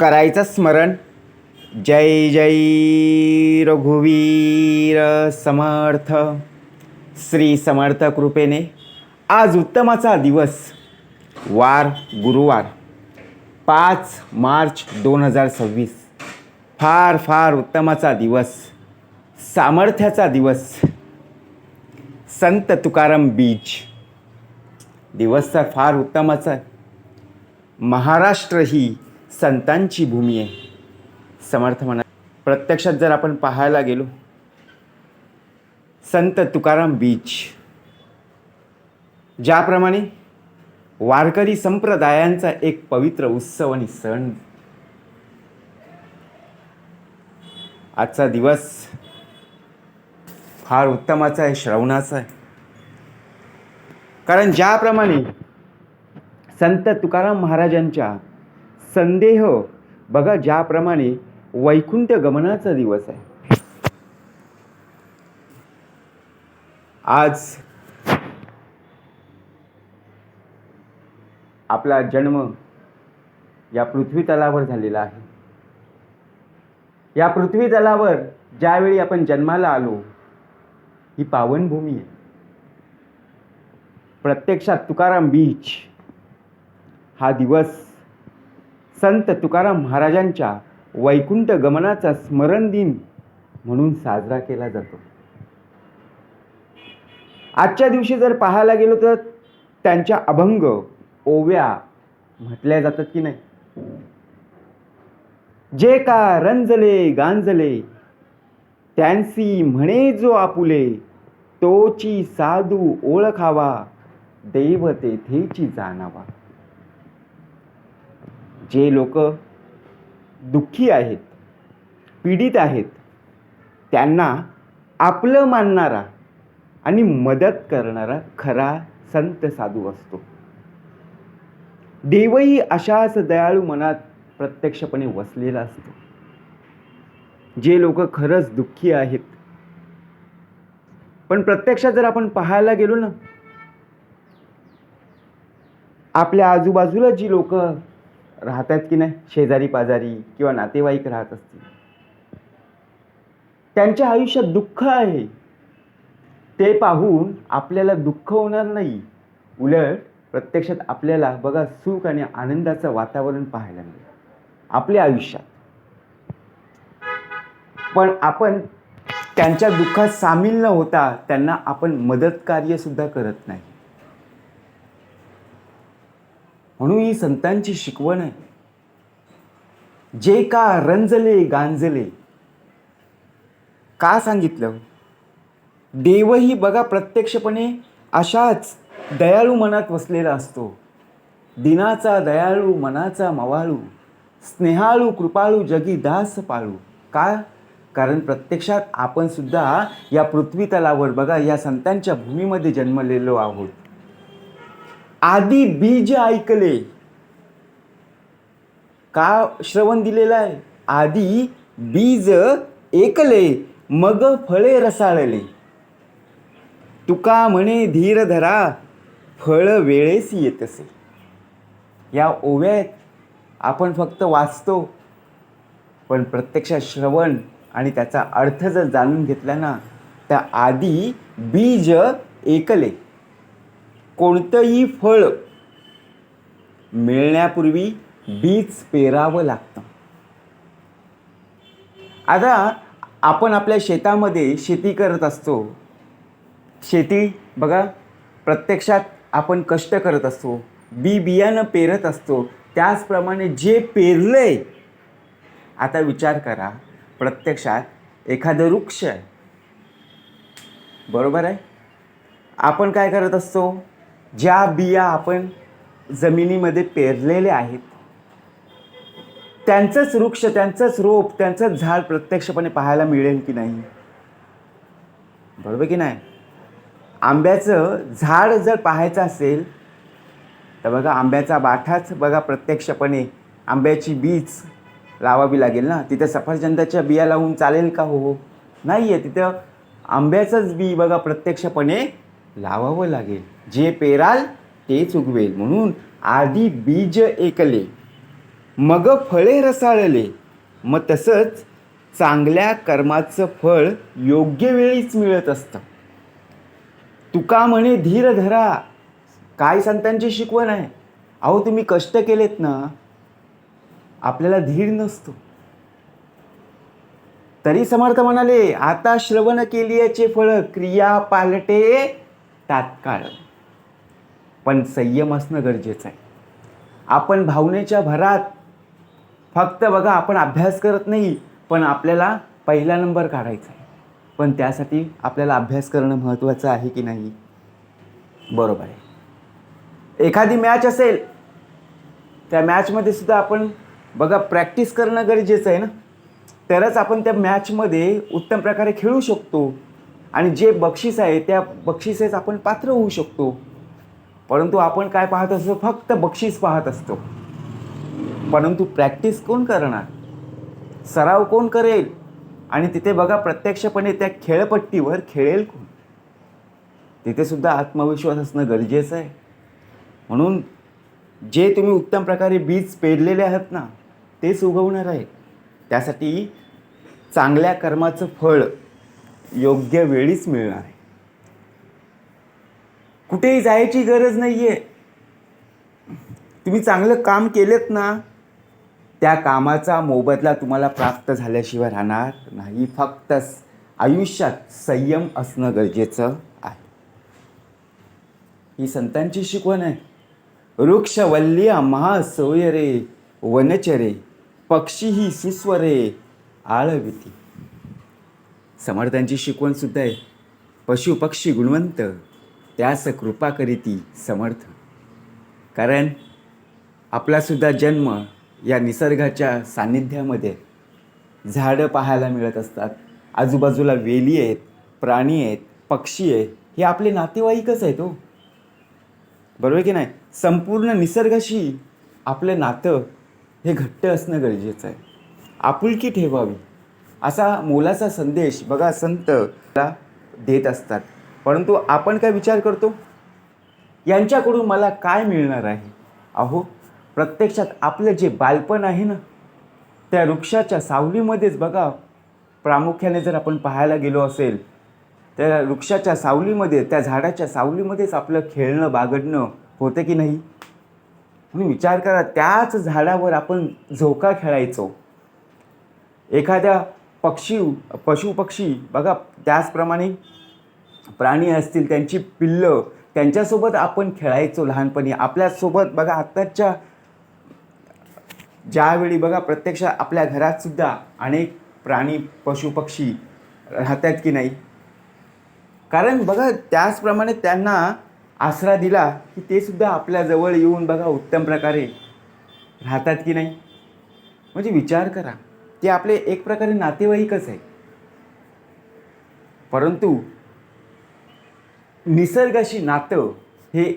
करायचं स्मरण. जय जय रघुवीर समर्थ. श्री समर्थ कृपेने आज उत्तमाचा दिवस, वार गुरुवार, 5 मार्च 2026. फार फार उत्तमाचा दिवस, सामर्थ्याचा दिवस. संत तुकाराम बीज दिवस तर फार उत्तमाचा आहे. महाराष्ट्र ही संतांची भूमी आहे. समर्थ म्हणा, प्रत्यक्षात जर आपण पाहायला गेलो, संत तुकाराम बीज ज्याप्रमाणे वारकरी संप्रदायांचा एक पवित्र उत्सव आणि सण, आजचा दिवस फार उत्तमाचा आहे, श्रवणाचा आहे. कारण ज्याप्रमाणे संत तुकाराम महाराजांच्या संदेह बघा, ज्याप्रमाणे वैकुंठ गमनाचा दिवस आहे. आज आपला जन्म या पृथ्वी तलावर झालेला आहे. या पृथ्वी तलावर ज्यावेळी आपण जन्माला आलो, ही पावनभूमी आहे. प्रत्यक्षात तुकाराम बीज हा दिवस संत तुकाराम महाराजांच्या वैकुंठ गमनाचा स्मरण दिन म्हणून साजरा केला जातो. आजच्या दिवशी जर पाहायला गेलो तर त्यांच्या अभंग ओव्या म्हटल्या जातात की नाही. जे का रंजले गांजले त्यांसी म्हणे जो आपुले, तोची साधू ओळखावा देव तेथेची जाणावा. जे लोक दुःखी आहेत, पीडित आहेत, त्यांना आपलं मानणारा आणि मदत करणारा खरा संत साधू असतो. देवही अशाच दयाळू मनात प्रत्यक्षपणे वसलेला असतो. जे लोक खरंच दुःखी आहेत, पण प्रत्यक्षात जर आपण पाहायला गेलो ना, आपल्या आजूबाजूला जी लोक राहतात की नाही, शेजारी पाजारी किंवा नातेवाईक राहत असतील, त्यांच्या आयुष्यात दुःख आहे, ते पाहून आपल्याला दुःख होणार नाही. उलट प्रत्यक्षात आपल्याला बघा सुख आणि आनंदाचं वातावरण पाहायला मिळेल आपल्या आयुष्यात. पण आपण त्यांच्या दुःखात सामील न होता त्यांना आपण मदत कार्य सुद्धा करत नाही. म्हणून ही संतांची शिकवण आहे. जे का रंजले गांजले, का सांगितलं? देवही बघा प्रत्यक्षपणे अशाच दयाळू मनात वसलेला असतो. दिनाचा दयाळू मनाचा मवाळू, स्नेहाळू कृपाळू जगी दास पाळू. का? कारण प्रत्यक्षात आपण सुद्धा या पृथ्वी तलावर बघा या संतांच्या भूमीमध्ये जन्मलेलो आहोत. आधी बीज ऐकले, का श्रवण दिलेलं आहे? आधी बीज ऐकले, मग फळे रसाळले. तुका म्हणे धीर धरा, फळ वेळेस येतसे. या ओव्यात आपण फक्त वाचतो, पण प्रत्यक्षात श्रवण आणि त्याचा अर्थ जर जाणून घेतला ना, तर आधी बीज ऐकले. कोणतंही फळ मिळण्यापूर्वी बीज पेरावं लागतं. आता आपण आपल्या शेतामध्ये शेती करत असतो. शेती बघा प्रत्यक्षात आपण कष्ट करत असतो, बियाणं पेरत असतो. त्याचप्रमाणे जे पेरलंय, आता विचार करा, प्रत्यक्षात एखादं वृक्ष आहे, बरोबर आहे. आपण काय करत असतो? ज्या बिया आपण जमिनीमध्ये पेरलेल्या आहेत, त्यांचंच वृक्ष, त्यांचंच रोप, त्यांचंच झाड प्रत्यक्षपणे पाहायला मिळेल की नाही? बरोबर की नाही? आंब्याचं झाड जर पाहायचं असेल तर बघा आंब्याचा बाठाच बघा प्रत्यक्षपणे आंब्याची बीज लावावी लागेल ना. तिथं सफरचंदाच्या बिया लावून चालेल का? हो, नाही आहे. तिथं आंब्याचंच बी बघा प्रत्यक्षपणे लावावं लागेल. जे पेराल तेच उगवेल. म्हणून आधी बीज ऐकले, मग फळे रसाळले. मग तसंच चांगल्या कर्माचं फळ योग्य वेळीच मिळत असतं. तुका म्हणे धीर धरा. काय संतांची शिकवण आहे. अहो तुम्ही कष्ट केलेत ना, आपल्याला धीर नसतो. तरी समर्थ म्हणाले, आता श्रवण केल्याचे फळ क्रिया पालटे तात्काळ. पण संयम असणं गरजेचं आहे. आपण भावनेच्या भरात फक्त बघा, आपण अभ्यास करत नाही, पण आपल्याला पहिला नंबर काढायचा आहे. पण त्यासाठी आपल्याला अभ्यास करणं महत्त्वाचं आहे की नाही? बरोबर आहे. एखादी मॅच असेल, त्या मॅचमध्ये सुद्धा आपण बघा प्रॅक्टिस करणं गरजेचं आहे ना, तरच आपण त्या मॅचमध्ये उत्तम प्रकारे खेळू शकतो आणि जे बक्षीस आहे त्या बक्षिसेस आपण पात्र होऊ शकतो. परंतु आपण काय पाहत असतो? फक्त बक्षीस पाहत असतो. परंतु प्रॅक्टिस कोण करणार? सराव कोण करेल? आणि तिथे बघा प्रत्यक्षपणे त्या खेळपट्टीवर खेळेल कोण? तिथे सुद्धा आत्मविश्वास असणं गरजेचं आहे. म्हणून जे तुम्ही उत्तम प्रकारे बीज पेरलेले आहात ना, तेच उगवणार आहे. त्यासाठी चांगल्या कर्माचं फळ योग्य वेळीच मिळणार आहे. कुठेही जायची गरज नाही आहे. तुम्ही चांगलं काम केलेत ना, त्या कामाचा मोबदला तुम्हाला प्राप्त झाल्याशिवाय राहणार नाही. फक्त आयुष्यात संयम असणं गरजेचं आहे. ही संतांची शिकवण आहे. वृक्ष वल्ल्या महासोयरे वनचरे पक्षीही सुस्वरे आळविती. समर्थांची शिकवण सुद्धा आहे. पशु पक्षी गुणवंत त्यास कृपा करीती समर्थ. कारण आपलासुद्धा जन्म या निसर्गाच्या सान्निध्यामध्ये. झाडं पाहायला मिळत असतात, आजूबाजूला वेली आहेत, प्राणी आहेत, पक्षी आहेत. हे आपले नातेवाईकच आहेत हो, बरोबर की नाही? संपूर्ण निसर्गाशी आपलं नातं हे घट्ट असणं गरजेचं आहे. आपुलकी ठेवावी असा मोलाचा संदेश बघा संत देत असतात. परंतु आपण काय विचार करतो? यांच्याकडून मला काय मिळणार आहे? अहो प्रत्यक्षात आपलं जे बालपण आहे ना, त्या वृक्षाच्या सावलीमध्येच बघा, प्रामुख्याने जर आपण पाहायला गेलो असेल, त्या वृक्षाच्या सावलीमध्ये, त्या झाडाच्या सावलीमध्येच आपलं खेळणं बागडणं होतं की नाही? म्हणून विचार करा, त्याच झाडावर आपण झोका खेळायचो. एखाद्या पशु पक्षी बघा, त्याचप्रमाणे प्राणी असतील, त्यांची पिल्लं, त्यांच्यासोबत आपण खेळायचो लहानपणी. आपल्यासोबत बघा आत्ताच्या ज्यावेळी बघा प्रत्यक्षात आपल्या घरात सुद्धा अनेक प्राणी पशुपक्षी राहतात की नाही? कारण बघा त्याचप्रमाणे त्यांना आसरा दिला की ते सुद्धा आपल्याजवळ येऊन बघा उत्तम प्रकारे राहतात की नाही? म्हणजे विचार करा, ते आपले एक प्रकारे नातेवाईकच आहे. परंतु निसर्गाशी नातं हे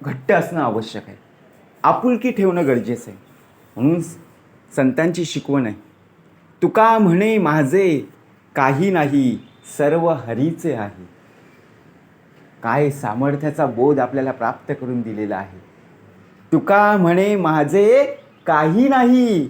घट्ट असणं आवश्यक आहे. आपुलकी ठेवणं गरजेचं आहे. म्हणून संतांची शिकवण आहे. तुका म्हणे माझे काही नाही, सर्व हरीचे आहे. काय सामर्थ्याचा बोध आपल्याला प्राप्त करून दिलेला आहे. तुका म्हणे माझे काही नाही,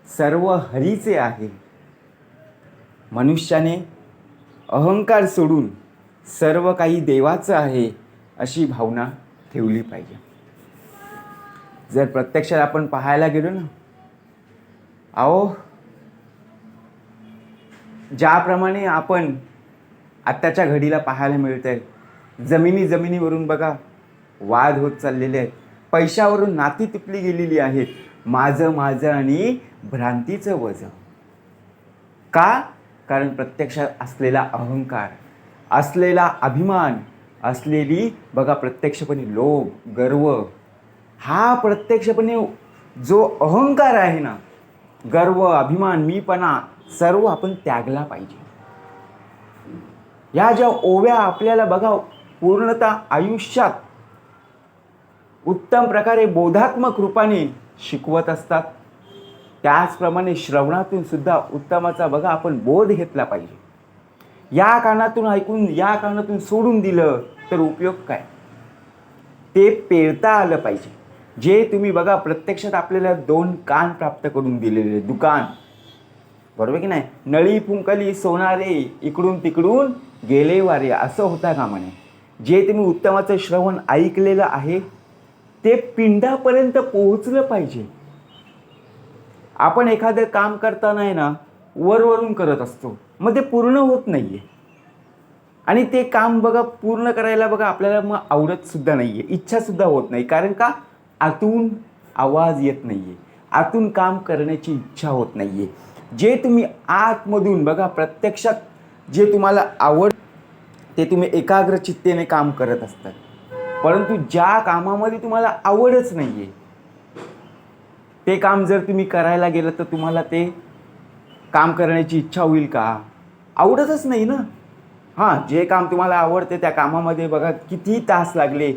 सर्व हरीचे आहे. मनुष्याने अहंकार सोडून सर्व काही देवाचं आहे अशी भावना ठेवली पाहिजे. जर प्रत्यक्षात आपण पाहायला गेलो ना, अहो ज्याप्रमाणे आपण आत्ताच्या घडीला पाहायला मिळतंय, जमिनीवरून बघा वाद होत चाललेले आहेत. पैशावरून नाती तुटली गेलेली आहेत. माझं आणि भ्रांतीचं वजन. का? कारण प्रत्यक्षात असलेला अहंकार, असलेला अभिमान, असलेली बघा प्रत्यक्षपणे लोभ, गर्व, हा प्रत्यक्षपणे जो अहंकार आहे ना, गर्व, अभिमान, मीपणा, सर्व आपण त्यागला पाहिजे. या ज्या ओव्या आपल्याला बघा पूर्णतः आयुष्यात उत्तम प्रकारे बोधात्मक रूपाने शिकवत असतात. त्याचप्रमाणे श्रवणातून सुद्धा उत्तमाचा बघा आपण बोध घेतला पाहिजे. या कानातून ऐकून या कानातून सोडून दिलं तर उपयोग काय? ते पेरता आलं पाहिजे. जे तुम्ही बघा प्रत्यक्षात आपल्याला 2 कान प्राप्त करून दिलेले दुकान, बरोबर की नाही. नळी फुंकली सोनारे, इकडून तिकडून गेले वारे, असं होता कामा नये. जे तुम्ही उत्तमाचं श्रवण ऐकलेलं आहे ते पिंडापर्यंत पोहोचलं पाहिजे. आपण एखादं काम करताना आहे ना, वरवरून करत असतो, मग ते पूर्ण होत नाही आहे. आणि ते काम बघा पूर्ण करायला बघा आपल्याला मग आवडतसुद्धा नाही आहे, इच्छासुद्धा होत नाही. कारण का? आतून आवाज येत नाही आहे, आतून काम करण्याची इच्छा होत नाही आहे. जे तुम्ही आतमधून बघा प्रत्यक्षात जे तुम्हाला आवड ते तुम्ही एकाग्र चित्तेने काम करत असतात. परंतु ज्या कामामध्ये तुम्हाला आवडच नाही आहे ते काम जर तुम्ही करायला गेलं तर तुम्हाला ते काम करण्याची इच्छा होईल का? आवडतच नाही ना. हां, जे काम तुम्हाला आवडते त्या कामामध्ये बघा किती तास लागले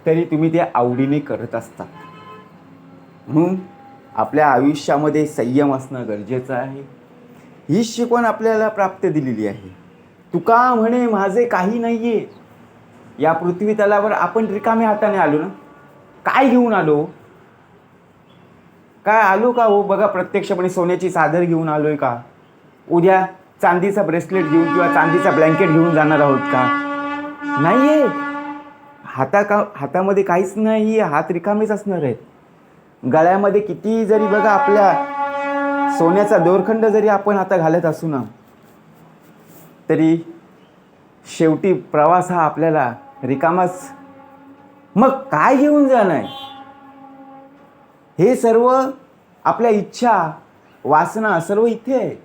तरी तुम्ही ते आवडीने करत असता. म्हणून आपल्या आयुष्यामध्ये संयम असणं गरजेचं आहे. ही शिकवण आपल्याला प्राप्त दिलेली आहे. तुका म्हणे माझे काही नाही आहे. या पृथ्वी तलावर आपण रिकाम्या हाताने आलो ना. काय घेऊन आलो? काय आलो का हो? बघा प्रत्यक्षपणे सोन्याची चादर घेऊन आलोय का? उद्या चांदीचा ब्रेसलेट घेऊन किंवा चांदीचा ब्लँकेट घेऊन जाणार आहोत का? नाही आहे. हातामध्ये काहीच नाही आहे, हात रिकामेच असणार आहेत. गळ्यामध्ये किती जरी बघा आपल्या सोन्याचा दोरखंड जरी आपण आता घालत असू ना तरी शेवटी प्रवास हा आपल्याला रिकामाच. मग काय घेऊन जाणार? हे सर्व आपल्या इच्छा वासना सर्व इथे आहे.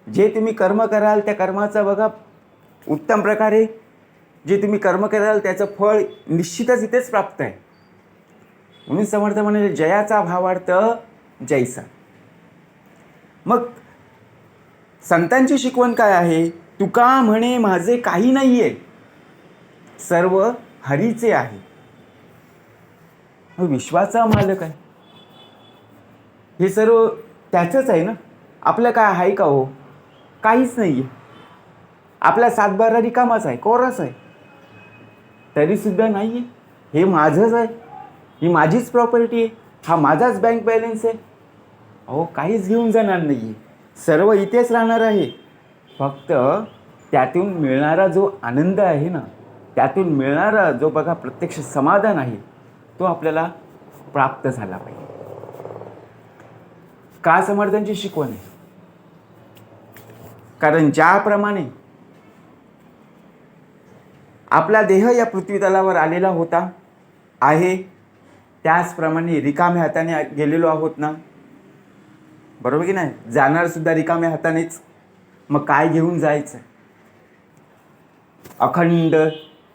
जे तुम्ही कर्म कराल त्या कर्माचा बघा उत्तम प्रकारे जे तुम्ही कर्म कराल त्याचं फळ निश्चितच इथेच प्राप्त आहे. म्हणून समर्थ म्हणाले जयाचा भावार्थ जैसा. मग संतांची शिकवण काय आहे? तुका म्हणे माझे काही नाही आहे, सर्व हरीचे आहे. विश्वाचा मालक आहे, हे सर्व त्याचंच आहे ना. आपलं काय आहे का हो? काहीच नाही आहे. आपला सातबारा रिकामाच आहे, कोराच आहे. तरीसुद्धा नाही आहे. हे माझंच आहे, ही माझीच प्रॉपर्टी आहे, हा माझाच बँक बॅलन्स आहे. अहो काहीच घेऊन जाणार नाही आहे, सर्व इथेच राहणार आहे. फक्त त्यातून मिळणारा जो आनंद आहे ना, त्यातून मिळणारा जो बघा प्रत्यक्ष समाधान आहे तो आपल्याला प्राप्त झाला पाहिजे. का समर्थांची शिकवण आहे? कारण ज्याप्रमाणे आपला देह या पृथ्वी तलावर आलेला होता आहे त्याचप्रमाणे रिकाम्या हाताने गेलेलो आहोत ना, बरोबर की नाही. जाणार सुद्धा रिकाम्या हातानेच. मग काय घेऊन जायचं? अखंड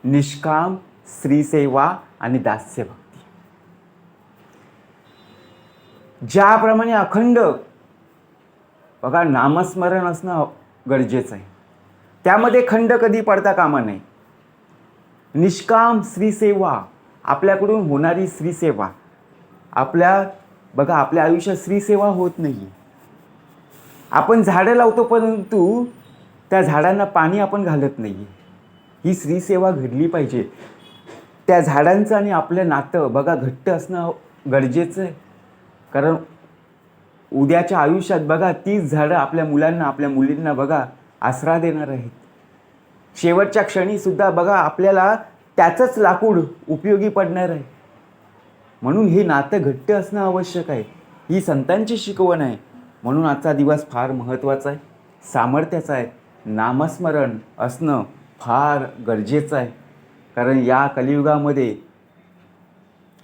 निष्काम श्रीसेवा आणि दास्य भक्ती. ज्याप्रमाणे अखंड बघा नामस्मरण असणं गरजेचं आहे, त्यामध्ये खंड कधी पडता कामा नये. निष्काम श्रीसेवा, आपल्याकडून होणारी श्रीसेवा. आपल्या आयुष्यात श्रीसेवा होत नाही. आपण झाडं लावतो परंतु त्या झाडांना पाणी आपण घालत नाही. ही श्रीसेवा घडली पाहिजे. त्या झाडांचं आणि आपलं नातं बघा घट्ट असणं गरजेचं आहे. कारण उद्याच्या आयुष्यात बघा तीच झाडं आपल्या मुलांना आपल्या मुलींना बघा आसरा देणार आहेत. शेवटच्या क्षणीसुद्धा बघा आपल्याला त्याचंच लाकूड उपयोगी पडणार आहे. म्हणून हे नातं घट्ट असणं आवश्यक आहे. ही संतांची शिकवण आहे. म्हणून आजचा दिवस फार महत्त्वाचा आहे, सामर्थ्याचा आहे. नामस्मरण असणं फार गरजेचं आहे. कारण या कलियुगामध्ये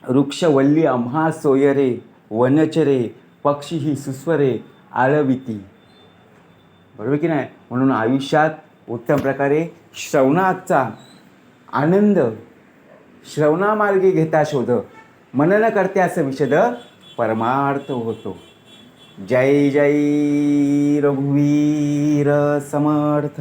वृक्षवल्ली आम्हा सोयरे, वनचरे पक्षी ही सुस्वरे आळविती, बरोबर की नाही. म्हणून आयुष्यात उत्तम प्रकारे श्रवणाचा आनंद श्रवणामार्गे घेता शोध, मनन करत्यास विशद परमार्थ होतो. जय जय रघुवीर समर्थ.